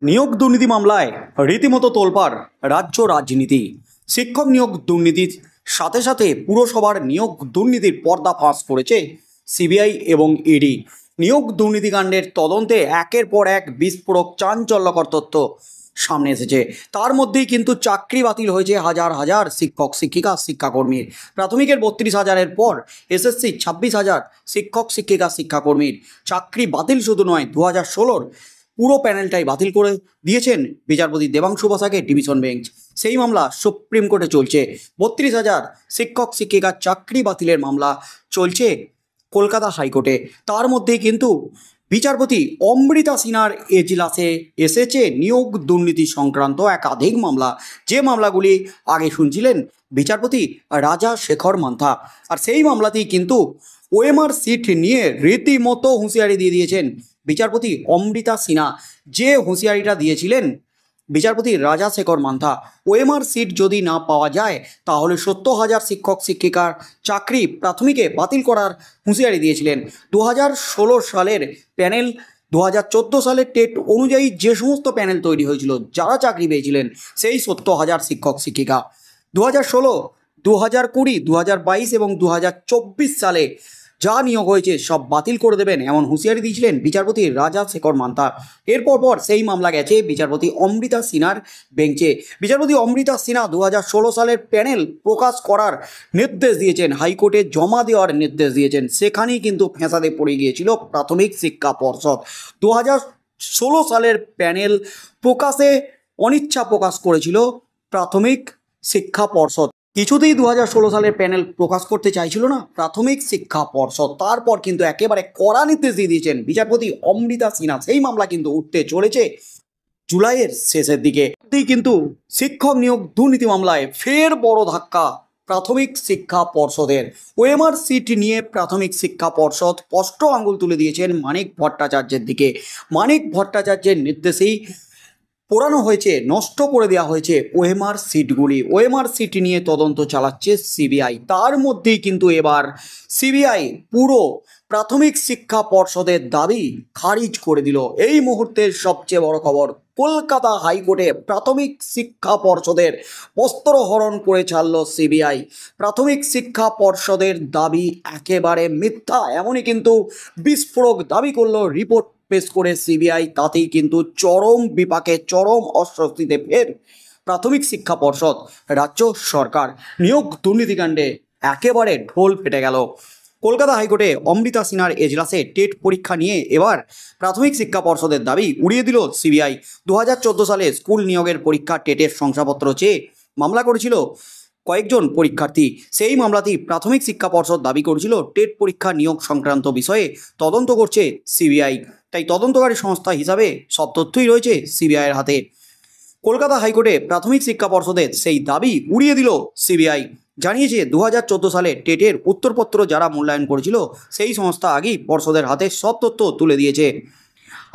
নিয়োগ দুর্নীতি মামলায় রীতিমতো তোলপাড় রাজ্য রাজনীতি। শিক্ষক নিয়োগ দুর্নীতির সাথে সাথে পুরসভার নিয়োগ দুর্নীতির পর্দাফাঁস করেছে সিবিআই এবং ইডি। নিয়োগ দুর্নীতিকাণ্ডের তদন্তে একের পর এক বিস্ফোরক চাঞ্চল্যকর তথ্য সামনে এসেছে। তার মধ্যেই কিন্তু চাকরি বাতিল হয়েছে হাজার হাজার শিক্ষক শিক্ষিকা শিক্ষাকর্মীর। প্রাথমিকের 32,000-এর পর এসএসসি 26,000 শিক্ষক শিক্ষিকা শিক্ষাকর্মীর চাকরি বাতিল শুধু নয়, 2016-র পুরো প্যানেলটাই বাতিল করে দিয়েছেন বিচারপতি দেবাংশু বসাকের ডিভিশন বেঞ্চ। সেই মামলা সুপ্রিম কোর্টে চলছে। 32,000 শিক্ষক শিক্ষিকার চাকরি বাতিলের মামলা চলছে কলকাতা হাইকোর্টে। তার মধ্যেই কিন্তু বিচারপতি অমৃতা সিনহার এজলাসে এসেছে নিয়োগ দুর্নীতি সংক্রান্ত একাধিক মামলা, যে মামলাগুলি আগে শুনছিলেন বিচারপতি রাজা শেখর মান্থা। আর সেই মামলাতেই কিন্তু ওএমআর সিট নিয়ে রীতিমতো হুঁশিয়ারি দিয়ে দিয়েছেন বিচারপতি অমৃতা সিনহা। যে হুঁশিয়ারিটা দিয়েছিলেন বিচারপতি রাজা শেখর মান্থা, ওএমআর সিট যদি না পাওয়া যায় তাহলে 70,000 শিক্ষক শিক্ষিকার চাকরি প্রাথমিকে বাতিল করার হুঁশিয়ারি দিয়েছিলেন। 2016 সালের প্যানেল, 2014 সালের টেট অনুযায়ী যে সমস্ত প্যানেল তৈরি হয়েছিল, যারা চাকরি পেয়েছিলেন সেই 70,000 শিক্ষক শিক্ষিকা 2016, 2020, 2022 এবং 2024 সালে যা নিয়োগ হয়েছে সব বাতিল করে দেবেন, এমন হুঁশিয়ারি দিয়েছিলেন বিচারপতি রাজা শেখর মান্থা। এরপর সেই মামলা গেছে বিচারপতি অমৃতা সিনহার বেঞ্চে। বিচারপতি অমৃতা সিনহা 2016 সালের প্যানেল প্রকাশ করার নির্দেশ দিয়েছেন, হাইকোর্টে জমা দেওয়ার নির্দেশ দিয়েছেন। সেখানেই কিন্তু ফ্যাঁসাদে পড়ে গিয়েছিল প্রাথমিক শিক্ষা পর্ষদ। 2016 সালের প্যানেল প্রকাশে অনিচ্ছা প্রকাশ করেছিল প্রাথমিক শিক্ষা পর্ষদ। কিছুতেই 2016 সালের প্যানেল প্রকাশ করতে চাইছিল না প্রাথমিক শিক্ষা পর্ষদ। তারপর কিন্তু একেবারে কড়া নির্দেশ দিয়ে দিয়েছেন বিচারপতি অমৃতা সিনহা। সেই মামলা কিন্তু উঠতে চলেছে জুলাইয়ের শেষের দিকে। কিন্তু শিক্ষক নিয়োগ দুর্নীতি মামলায় ফের বড় ধাক্কা প্রাথমিক শিক্ষা পর্ষদের। ওএমআর সিট নিয়ে প্রাথমিক শিক্ষা পর্ষদ স্পষ্ট আঙুল তুলে দিয়েছেন মানিক ভট্টাচার্যের দিকে। মানিক ভট্টাচার্যের নির্দেশেই পোড়ানো হয়েছে, নষ্ট করে দেওয়া হয়েছে ওএমআর সিটগুলি। ওএমআর সিট নিয়ে তদন্ত চালাচ্ছে সিবিআই। তার মধ্যেই কিন্তু এবার সিবিআই পুরো প্রাথমিক শিক্ষা পর্ষদের দাবি খারিজ করে দিল। এই মুহূর্তের সবচেয়ে বড় খবর, কলকাতা হাইকোর্টে প্রাথমিক শিক্ষা পর্ষদের বস্ত্রহরণ করে ছাড়ল সিবিআই। প্রাথমিক শিক্ষা পর্ষদের দাবি একেবারে মিথ্যা, এমনই কিন্তু বিস্ফোরক দাবি করলো রিপোর্ট পেশ করে সিবিআই। তাতেই কিন্তু চরম বিপাকে, চরম অস্বস্তিতে ফের প্রাথমিক শিক্ষা পর্ষদ। রাজ্য সরকার নিয়োগ দুর্নীতিকাণ্ডে একেবারে ঢোল ফেটে গেল। কলকাতা হাইকোর্টে অমৃতা সিনহার এজলাসে টেট পরীক্ষা নিয়ে এবার প্রাথমিক শিক্ষা পর্ষদের দাবি উড়িয়ে দিল সিবিআই। 2014 সালে স্কুল নিয়োগের পরীক্ষা টেটের শংসাপত্র চেয়ে মামলা করেছিল কয়েকজন পরীক্ষার্থী। সেই মামলাতেই প্রাথমিক শিক্ষা পর্ষদ দাবি করেছিল টেট পরীক্ষা নিয়োগ সংক্রান্ত বিষয়ে তদন্ত করছে সিবিআই। তাই তদন্তকারী সংস্থা হিসাবে সব তথ্যই রয়েছে সিবিআইয়ের হাতে। কলকাতা হাইকোর্টে প্রাথমিক শিক্ষা পর্ষদের সেই দাবি উড়িয়ে দিল সিবিআই। জানিয়েছে 2014 সালে টেটের উত্তরপত্র যারা মূল্যায়ন করেছিল সেই সংস্থা আগেই পর্ষদের হাতে সব তথ্য তুলে দিয়েছে।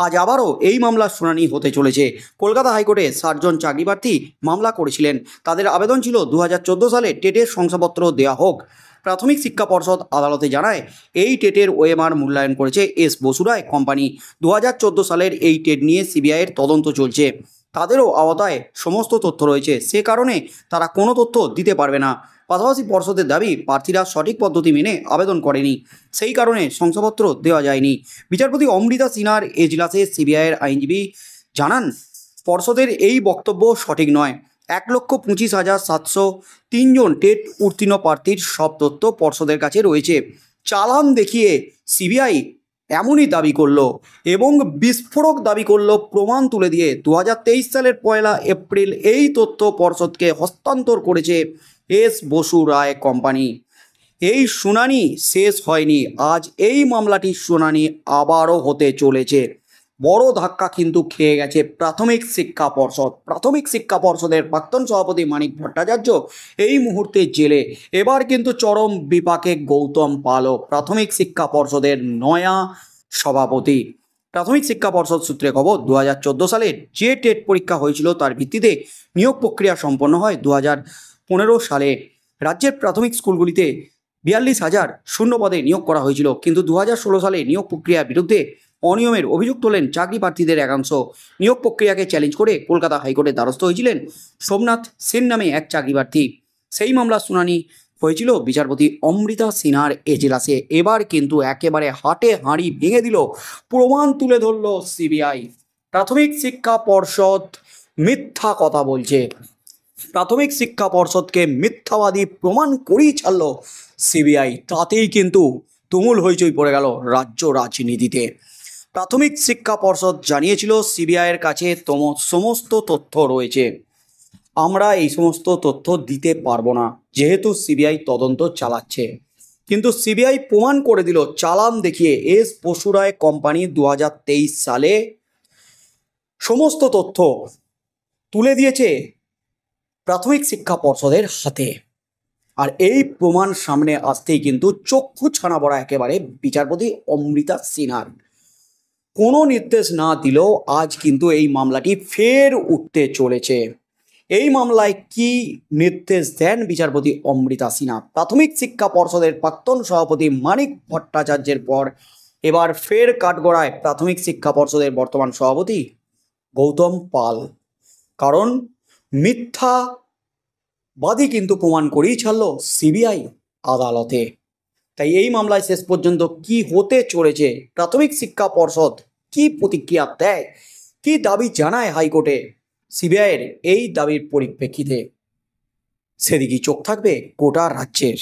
আজ আবারও এই মামলার শুনানি হতে চলেছে। কলকাতা হাইকোর্টে 60 জন চাকরিপ্রার্থী মামলা করেছিলেন। তাদের আবেদন ছিল 2014 সালে টেটের শংসাপত্র দেওয়া হোক। প্রাথমিক শিক্ষা পর্ষদ আদালতে জানায় এই টেটের ওএমআর মূল্যায়ন করেছে এস বসুরায় কোম্পানি। 2014 সালের এই টেট নিয়ে সিবিআইয়ের তদন্ত চলছে। তাদেরও আওতায় সমস্ত তথ্য রয়েছে, সে কারণে তারা কোনো তথ্য দিতে পারবে না। পাশাপাশি পর্ষদের দাবি প্রার্থীরা সঠিক পদ্ধতি মেনে আবেদন করেনি, সেই কারণে শংসাপত্র দেওয়া যায়নি। বিচারপতি অমৃতা সিনহার এজলাসে সিবিআইয়ের আইনজীবী জানান পর্ষদের এই বক্তব্য সঠিক নয়। 1,25,703 জন টেট উত্তীর্ণ প্রার্থীর সব তথ্য পর্ষদের কাছে রয়েছে। চালান দেখিয়ে সিবিআই এমনই দাবি করলো এবং বিস্ফোরক দাবি করলো প্রমাণ তুলে দিয়ে 2023 সালের 1 এপ্রিল এই তথ্য পর্ষদকে হস্তান্তর করেছে এস বসু রায় কোম্পানি। এই শুনানি শেষ হয়নি, আজ এই মামলাটির শুনানি আবারও হতে চলেছে। বড় ধাক্কা কিন্তু খেয়ে গেছে প্রাথমিক শিক্ষা পর্ষদ। প্রাথমিক শিক্ষা পর্ষদের প্রাক্তন সভাপতি মানিক ভট্টাচার্য এই মুহূর্তে জেলে। এবার কিন্তু চরম বিপাকে গৌতম পালও, প্রাথমিক শিক্ষা পর্ষদের নয়া সভাপতি। প্রাথমিক শিক্ষা পর্ষদ সূত্রে খবর, 2014 সালে যে টেট পরীক্ষা হয়েছিল তার ভিত্তিতে নিয়োগ প্রক্রিয়া সম্পন্ন হয় 2015 সালে। রাজ্যের প্রাথমিক স্কুলগুলিতে 42,000 শূন্য পদে নিয়োগ করা হয়েছিল, কিন্তু 2016 সালে নিয়োগ প্রক্রিয়ার বিরুদ্ধে অনিয়মের অভিযোগ তোলেন চাকরি প্রার্থীদের একাংশ। নিয়োগ প্রক্রিয়াকে চ্যালেঞ্জ করে কলকাতা হাইকোর্টের দ্বারস্থ হয়েছিলেন সোমনাথ সেন নামে এক চাকরি প্রার্থী। সেই মামলার শুনানি হয়েছিল বিচারপতি অমৃতা সিনহার এজলাসে। এবার কিন্তু একেবারে হাটে হাঁড়ি ভেঙে দিল, প্রমাণ তুলে ধরল সিবিআই। প্রাথমিক শিক্ষা পর্ষদ মিথ্যা কথা বলছে। প্রাথমিক শিক্ষা পর্ষদকে মিথ্যাবাদী প্রমাণ করেই ছাড়ল সিবিআই। তাতেই কিন্তু তুমুল হইচই পড়ে গেল রাজ্য রাজনীতিতে। প্রাথমিক শিক্ষা পর্ষদ জানিয়েছিল সিবিআইয়ের কাছে সমস্ত তথ্য রয়েছে, আমরা এই সমস্ত তথ্য দিতে পারবো না যেহেতু সিবিআই তদন্ত চালাচ্ছে। কিন্তু সিবিআই প্রমাণ করে দিল চালান দেখিয়ে এস বসুরায় কোম্পানি 2023 সালে সমস্ত তথ্য তুলে দিয়েছে প্রাথমিক শিক্ষা পর্ষদের হাতে। আর এই প্রমাণ সামনে আসতেই কিন্তু চক্ষু ছানা বড়া একেবারে বিচারপতি অমৃতা সিনহার। কোনো নির্দেশ না দিলেও আজ কিন্তু এই মামলাটি ফের উঠতে চলেছে। এই মামলায় কি নির্দেশ দেন বিচারপতি অমৃতা সিনহা? প্রাথমিক শিক্ষা পর্ষদের প্রাক্তন সভাপতি মানিক ভট্টাচার্যের পর এবার ফের কাঠগড়ায় প্রাথমিক শিক্ষা পর্ষদের বর্তমান সভাপতি গৌতম পাল। কারণ মিথ্যাবাদী কিন্তু প্রমাণ করেই ছাড়ল সিবিআই আদালতে। তাই এই মামলায় শেষ পর্যন্ত কি হতে চলেছে, প্রাথমিক শিক্ষা পর্ষদ কি প্রতিক্রিয়া দেয়, কি দাবি জানায় হাইকোর্টে সিবিআইয়ের এই দাবির পরিপ্রেক্ষিতে, সেদিকেই চোখ থাকবে গোটা রাজ্যের।